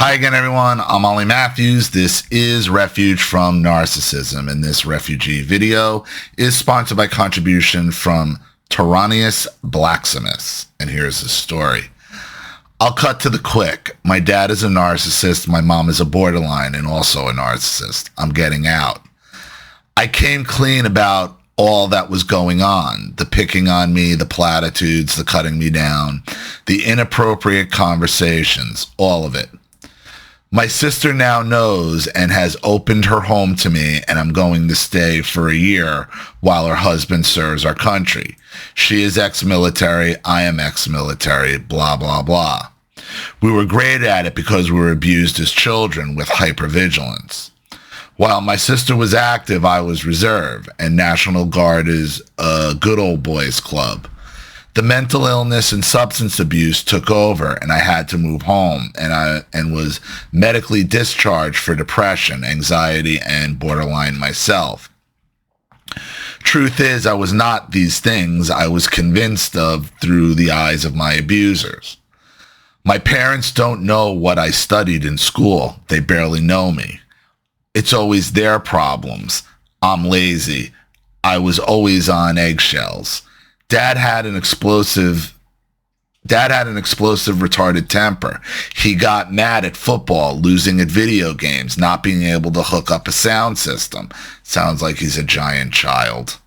Hi again, everyone. I'm Ollie Matthews. This is Refuge from Narcissism, and this refugee video is sponsored by contribution from Tyrannius Blacksmiths. And here's the story. I'll cut to the quick. My dad is a narcissist. My mom is a borderline and also a narcissist. I'm getting out. I came clean about all that was going on, the picking on me, the platitudes, the cutting me down, the inappropriate conversations, all of it. My sister now knows and has opened her home to me, and I'm going to stay for a year while her husband serves our country. She is ex-military, I am ex-military, blah, blah, blah. We were great at it because we were abused as children with hypervigilance. While my sister was active, I was reserve, and National Guard is a good old boys club. The mental illness and substance abuse took over, and I had to move home, and was medically discharged for depression, anxiety, and borderline myself. Truth is, I was not these things I was convinced of through the eyes of my abusers. My parents don't know what I studied in school. They barely know me. It's always their problems. I'm lazy. I was always on eggshells. Dad had an explosive retarded temper. He got mad at football, losing at video games, not being able to hook up a sound system. Sounds like he's a giant child.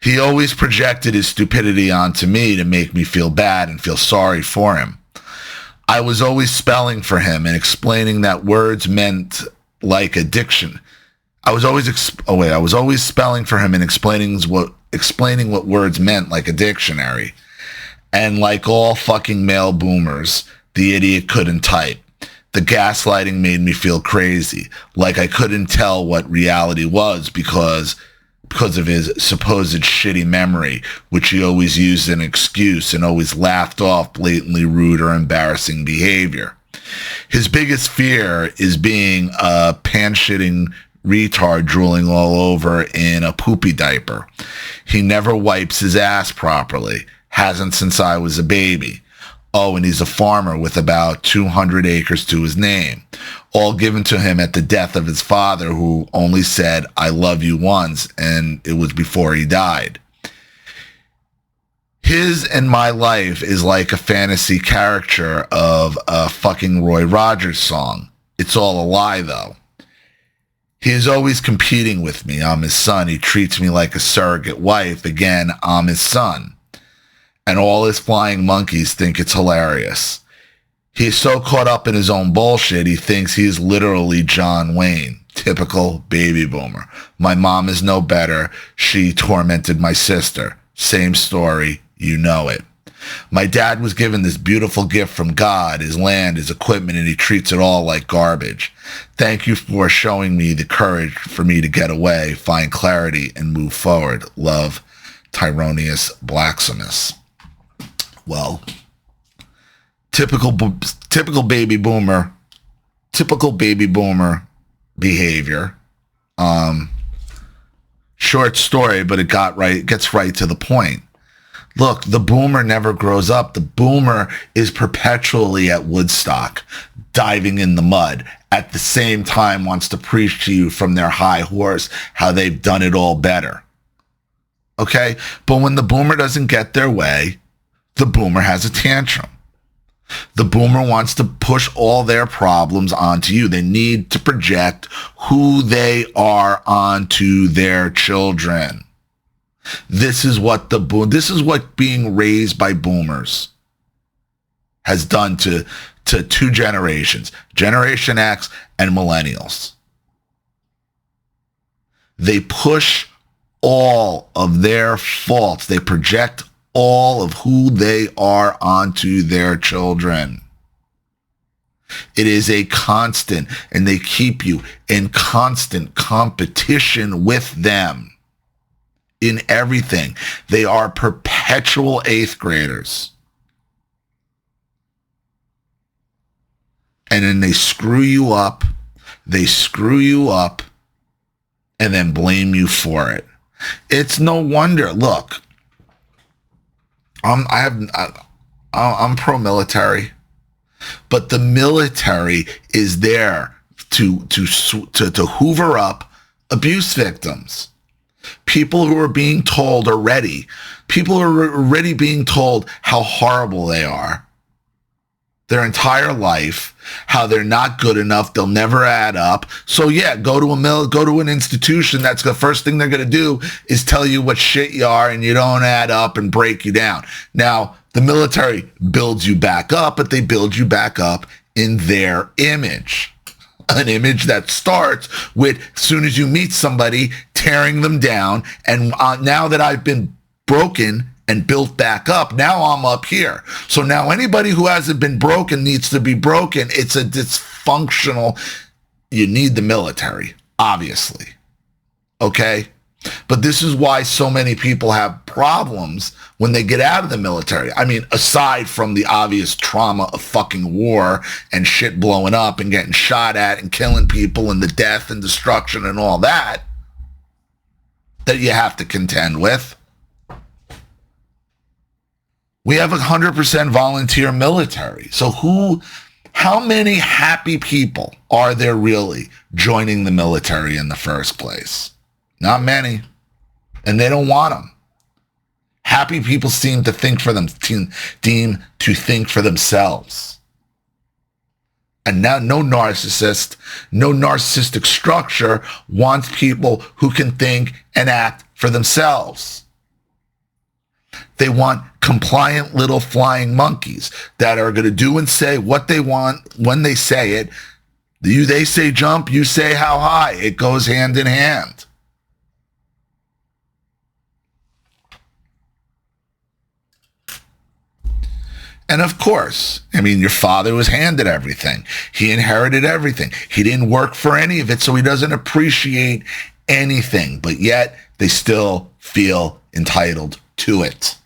He always projected his stupidity onto me to make me feel bad and feel sorry for him. I was always spelling for him and explaining that words meant like addiction. I was always spelling for him and explaining what words meant like a dictionary. And like all fucking male boomers, the idiot couldn't type. The gaslighting made me feel crazy, like I couldn't tell what reality was because of his supposed shitty memory, which he always used as an excuse and always laughed off blatantly rude or embarrassing behavior. His biggest fear is being a pan-shitting retard drooling all over in a poopy diaper. He never wipes his ass properly. Hasn't since I was a baby. Oh, and he's a farmer with about 200 acres to his name, all given to him at the death of his father, who only said, "I love you" once, and it was before he died. His and my life is like a fantasy caricature of a fucking Roy Rogers song. It's all a lie, though. He is always competing with me. I'm his son. He treats me like a surrogate wife. Again, I'm his son. And all his flying monkeys think it's hilarious. He's so caught up in his own bullshit, he thinks he's literally John Wayne. Typical baby boomer. My mom is no better. She tormented my sister. Same story. You know it. My dad was given this beautiful gift from God, his land, his equipment, and he treats it all like garbage. Thank you for showing me the courage for me to get away, find clarity, and move forward. Love, Tyrannius Blacksmiths. Well, typical baby boomer behavior. Short story, but it gets right to the point. Look, the boomer never grows up. The boomer is perpetually at Woodstock, diving in the mud. At the same time, wants to preach to you from their high horse how they've done it all better. Okay? But when the boomer doesn't get their way, the boomer has a tantrum. The boomer wants to push all their problems onto you. They need to project who they are onto their children. This is what being raised by boomers has done to two generations, Generation X and millennials. They push all of their faults. They project all of who they are onto their children. It is a constant, and they keep you in constant competition with them. In everything. They are perpetual 8th graders. And then they screw you up, and then blame you for it. It's no wonder. Look, I'm pro-military. But the military is there to hoover up abuse victims. People who are being told already, people are already being told how horrible they are their entire life, how they're not good enough, they'll never add up. So yeah, go to an institution. That's the first thing they're going to do is tell you what shit you are and you don't add up and break you down. Now, the military builds you back up, but they build you back up in their image. An image that starts with, as soon as you meet somebody, tearing them down. And now that I've been broken and built back up, now I'm up here. So now anybody who hasn't been broken needs to be broken. It's a dysfunctional, you need the military, obviously. Okay? But this is why so many people have problems when they get out of the military. I mean, aside from the obvious trauma of fucking war and shit blowing up and getting shot at and killing people and the death and destruction and all that you have to contend with. We have 100% volunteer military. So how many happy people are there really joining the military in the first place? Not many. And they don't want them. Happy people seem to think for them, deem to think for themselves. And now no narcissistic structure wants people who can think and act for themselves. They want compliant little flying monkeys that are going to do and say what they want when they say it. They say jump, you say how high. It goes hand in hand. And of course, I mean, your father was handed everything. He inherited everything. He didn't work for any of it, so he doesn't appreciate anything. But yet, they still feel entitled to it.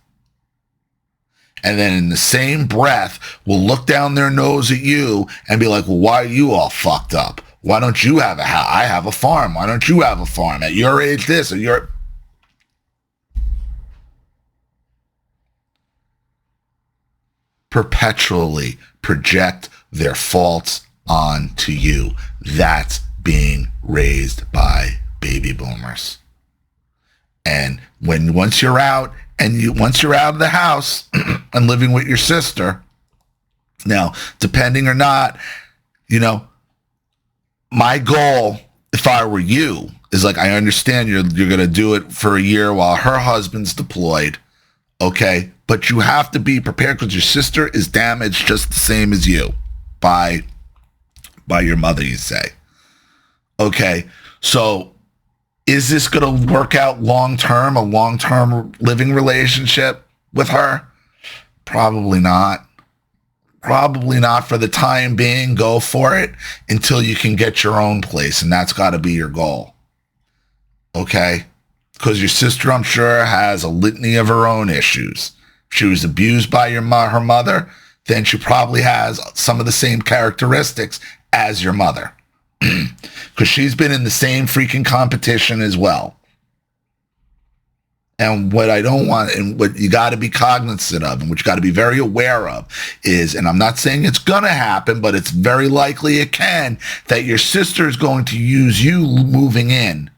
And then in the same breath, will look down their nose at you and be like, well, why are you all fucked up? Why don't you have a house? I have a farm. Why don't you have a farm? At your age, this, or your... perpetually project their faults onto you. That's being raised by baby boomers. And once you're out of the house and living with your sister, now, depending or not, my goal, if I were you, is like, I understand you're going to do it for a year while her husband's deployed. Okay. But you have to be prepared because your sister is damaged just the same as you by your mother, you say. Okay. So is this going to work out long-term, a long-term living relationship with her? Probably not. Probably not for the time being. Go for it until you can get your own place. And that's got to be your goal. Okay. Because your sister, I'm sure, has a litany of her own issues. If she was abused by her mother, then she probably has some of the same characteristics as your mother. Because she's been in the same freaking competition as well. And what I don't want, and what you got to be cognizant of, and what you got to be very aware of is, and I'm not saying it's going to happen, but it's very likely it can, that your sister is going to use you moving in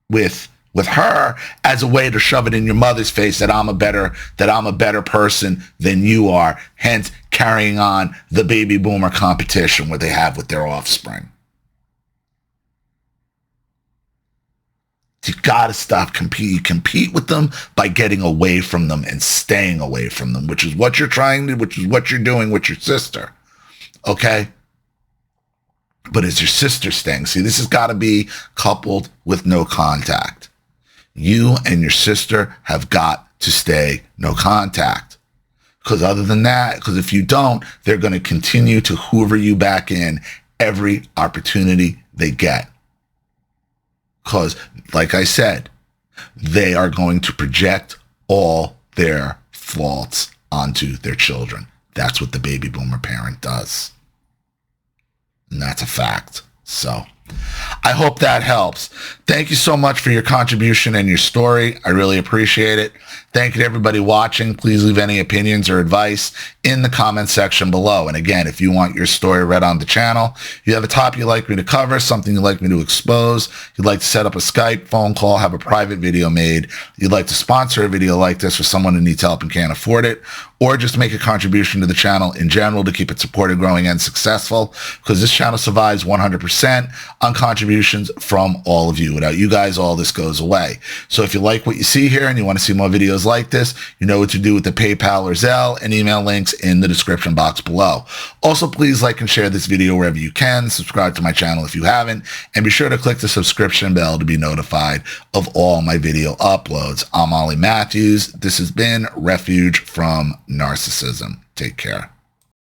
with her as a way to shove it in your mother's face that I'm a better person than you are, hence carrying on the baby boomer competition what they have with their offspring. You gotta stop competing. You compete with them by getting away from them and staying away from them, which is what you're doing with your sister. Okay? But is your sister staying? See, this has got to be coupled with no contact. You and your sister have got to stay no contact. Because other than that, because if you don't, they're going to continue to hoover you back in every opportunity they get. Because, like I said, they are going to project all their faults onto their children. That's what the baby boomer parent does. And that's a fact. So I hope that helps. Thank you so much for your contribution and your story. I really appreciate it. Thank you to everybody watching. Please leave any opinions or advice in the comment section below. And again, if you want your story read on the channel, you have a topic you'd like me to cover, something you'd like me to expose, you'd like to set up a Skype phone call, have a private video made, you'd like to sponsor a video like this for someone who needs help and can't afford it, or just make a contribution to the channel in general to keep it supported, growing, and successful, because this channel survives 100% on contributions from all of you. Without you guys, all this goes away. So if you like what you see here and you want to see more videos like this, you know what to do with the PayPal or Zelle and email links in the description box below. Also, please like and share this video wherever you can. Subscribe to my channel if you haven't, and be sure to click the subscription bell to be notified of all my video uploads. I'm Ollie Matthews. This has been Refuge from Narcissism. Take care.